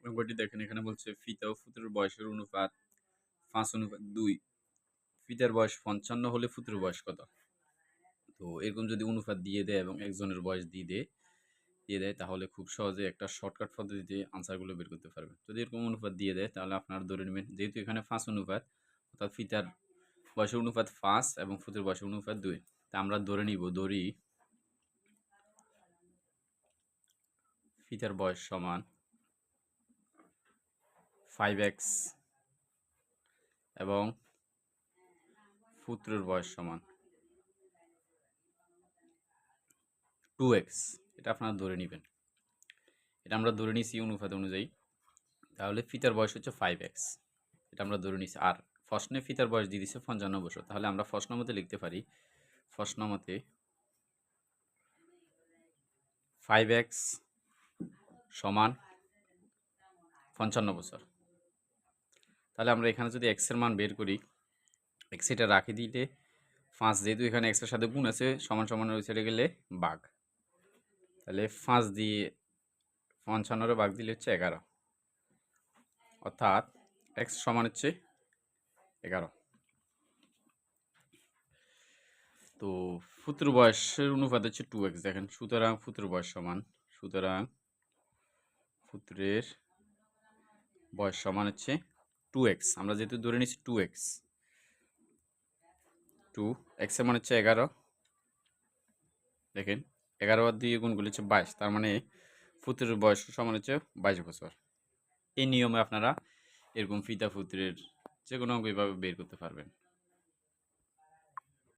অঙ্কটি দেখেন, এখানে বলছে ফিতা ও ফুতুরের বয়সের অনুপাত 5:2। ফিতার বয়স 55 হলে ফুতুরের বয়স কত? তো এরকম যদি অনুপাত দিয়ে দেয় এবং একজনের বয়স দিয়ে দেয় তাহলে খুব সহজে একটা শর্টকাট পদ্ধতিতে আনসারগুলো বের করতে পারবেন। যদি এরকম অনুপাত দিয়ে দেয় তাহলে আপনারা ধরে নেবেন, যেহেতু এখানে 5 অনুপাত, অর্থাৎ ফিতার বয়সের অনুপাত 5 এবং ফুতুরের বয়সের অনুপাত 2। তা আমরা ধরি ফিতার বয়স সমান 5x এবং ফুতুরের বয়স সমান 2x। এটা আপনারা ধরে নেবেন। এটা আমরা ধরে নিছি অনুপাত অনুযায়ী। তাহলে ফিতার বয়স হচ্ছে 5x, এটা আমরা ধরে নিছি। আর প্রশ্নে ফিতার বয়স দিয়ে দিচ্ছে 55 বছর। তাহলে আমরা প্রশ্ন মতে লিখতে পারি, প্রশ্ন মতে 5x সমান 55 বছর। তাহলে আমরা এখানে যদি x এর মান বের করি, x এটা রাখি দিলে 5, যেহেতু এখানে x এর সাথে গুণ আছে, সমান সমান ওই সাইডে গেলে ভাগ। তাহলে 5 দিয়ে 55 ভাগ দিলে হচ্ছে 11, অর্থাৎ x সমান হচ্ছে 11। তো ফুতুর বয়সের অনুপাত হচ্ছে 2x দেখেন। সুতরাং ফুতুর বয়স সমান, সুতরাং ফুতুরের বয়স সমান হচ্ছে 2x। আমরা যেহেতু ধরে নিচ্ছি 2x, 2x এর মান হচ্ছে 11। দেখেন 11 আর 2 গুণ করলে হচ্ছে 22, তার মানে ফুতুরের বয়স সমান হচ্ছে 22 বছর। এই নিয়মে আপনারা এরকম ফিতা ফুতুরের যে কোনো অঙ্ক এভাবে বের করতে পারবেন।